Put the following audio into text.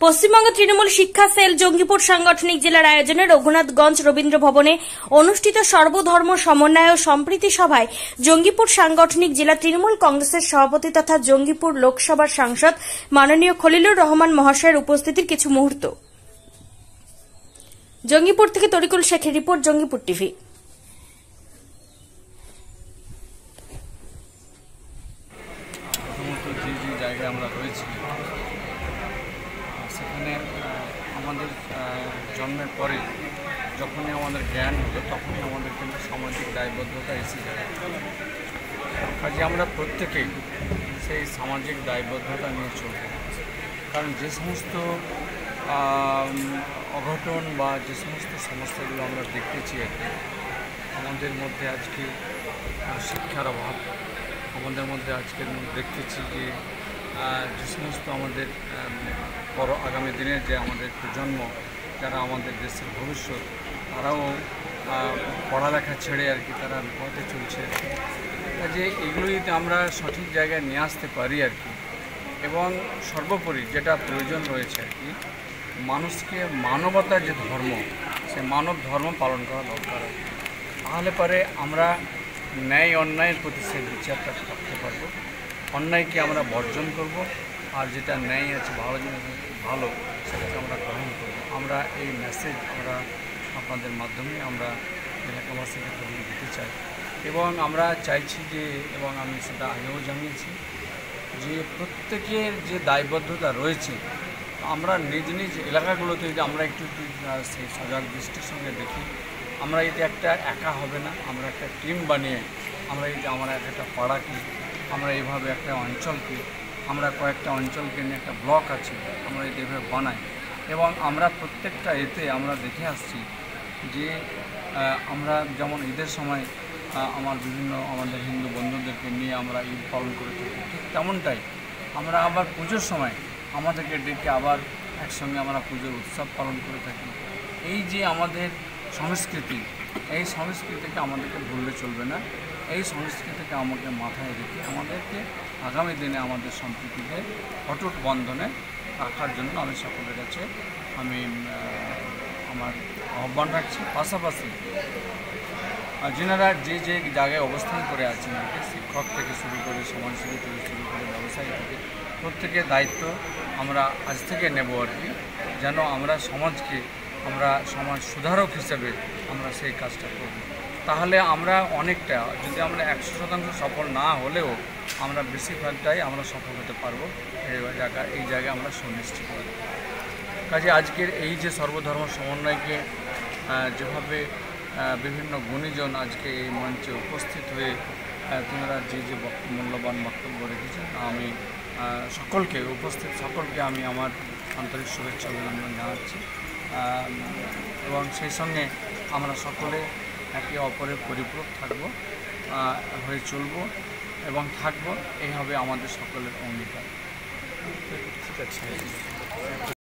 পশ্চিমবঙ্গ তৃণমূল শিক্ষা সেল জঙ্গিপুর সাংগঠনিক জেলার আয়োজনে রঘুনাথগঞ্জ রবীন্দ্র ভবনে অনুষ্ঠিত সর্বধর্ম সমন্বয় ও সম্প্রীতি সভায় জঙ্গিপুর সাংগঠনিক জেলা তৃণমূল কংগ্রেসের সভাপতি তথা জঙ্গিপুর লোকসভার সাংসদ মাননীয় খলিলুর রহমান মহাশয়ের উপস্থিতির কিছু মুহূর্ত। জঙ্গিপুর থেকে তরিকুল শেখের রিপোর্ট, জঙ্গিপুর টিভি। যে জায়গায় আমরা রয়েছি সেখানে আমাদের জন্মের পরে যখনই আমাদের জ্ঞান হলো তখনই আমাদের কিন্তু সামাজিক দায়বদ্ধতা এসে যায়। কাজে আমরা প্রত্যেকেই সেই সামাজিক দায়বদ্ধতা নিয়ে চলব, কারণ যে সমস্ত অঘটন বা যে সমস্ত সমস্যাগুলো আমরা দেখতেছি আমাদের মধ্যে আজকে শিক্ষার অভাব, আমাদের মধ্যে আজকের দেখতেছি যে যে সমস্ত আমাদের আগামী দিনের যে আমাদের প্রজন্ম যারা আমাদের দেশের ভবিষ্যৎ, তারাও পড়ালেখা ছেড়ে তারা বিপথে চলছে। যে এগুলো যদি আমরা সঠিক জায়গায় নিয়ে আসতে পারি এবং সর্বোপরি যেটা প্রয়োজন রয়েছে মানুষকে মানবতার যে ধর্ম, সে মানব ধর্ম পালন করা দরকার। তাহলে পরে আমরা ন্যায় অন্যায়ের প্রতি সে বিচারটা করতে পারবো, অন্যায়কে আমরা বর্জন করব, আর যেটা ন্যায় আছে ভালো সেটাকে আমরা গ্রহণ করব। আমরা এই মেসেজ আমরা আপনাদের মাধ্যমে আমরা এলাকাবাসীকে গ্রহণ দিতে চাই এবং আমরা চাইছি যে, এবং আমি সেটা আগেও জানিয়েছি যে প্রত্যেকের যে দায়বদ্ধতা রয়েছে আমরা নিজ নিজ এলাকাগুলোতে যদি আমরা একটু সেই সজাগ দৃষ্টির সঙ্গে দেখি, আমরা যদি একটা একা হবে না, আমরা একটা টিম বানিয়ে আমরা যদি আমরা একটা পাড়াকে, আমরা এইভাবে একটা অঞ্চলকে, আমরা কয়েকটা অঞ্চলকে নিয়ে একটা ব্লক আছে আমরা যদি এভাবে বানাই এবং আমরা প্রত্যেকটা আমরা দেখে আসছি যে আমরা যেমন ঈদের সময় আমাদের হিন্দু বন্ধুদেরকে নিয়ে আমরা ঈদ পালন করে থাকি, ঠিক তেমনটাই আমরা আবার পুজোর সময় আমাদেরকে ডেকে আবার একসঙ্গে আমরা পুজোর উৎসব পালন করে থাকি। এই যে আমাদের সংস্কৃতি, এই সংস্কৃতিকে আমাদেরকে ভুললে চলবে না। এই সংস্কৃতিকে আমাকে মাথায় রেখে আমাদেরকে আগামী দিনে আমাদের সম্প্রীতিকে অটুট বন্ধনে রাখার জন্য আমি সকলের কাছে আমার আহ্বান রাখছি। পাশাপাশি যেনারা যে জায়গায় অবস্থান করে আছেন, শিক্ষক থেকে শুরু করে সমাজসেবী থেকে শুরু করে ব্যবসায়ী থেকে প্রত্যেকের দায়িত্ব আমরা আজ থেকে নেব যেন আমরা সমাজকে সমাজ সুধারক হিসেবে আমরা সেই কাজটা করব। তাহলে আমরা অনেকটা, যদি আমরা 100% সফল না হলেও আমরা বেশিরভাগটাই আমরা সফল হতে পারবো। এই জায়গায় আমরা সুনিশ্চিত। কাজে আজকের এই যে সর্বধর্ম সমন্বয়কে যেভাবে বিভিন্ন গুণীজন আজকে এই মঞ্চে উপস্থিত হয়ে তিনারা যে মূল্যবান বক্তব্য রেখেছেন, আমি সকলকে আমি আমার আন্তরিক শুভেচ্ছা অভিনন্দন জানাচ্ছি এবং সেই সঙ্গে আমরা সকলে একে অপরের পরিপূরক হয়ে চলব এবং থাকবো। এই হবে আমাদের সকলের অঙ্গীকার। ঠিক আছে।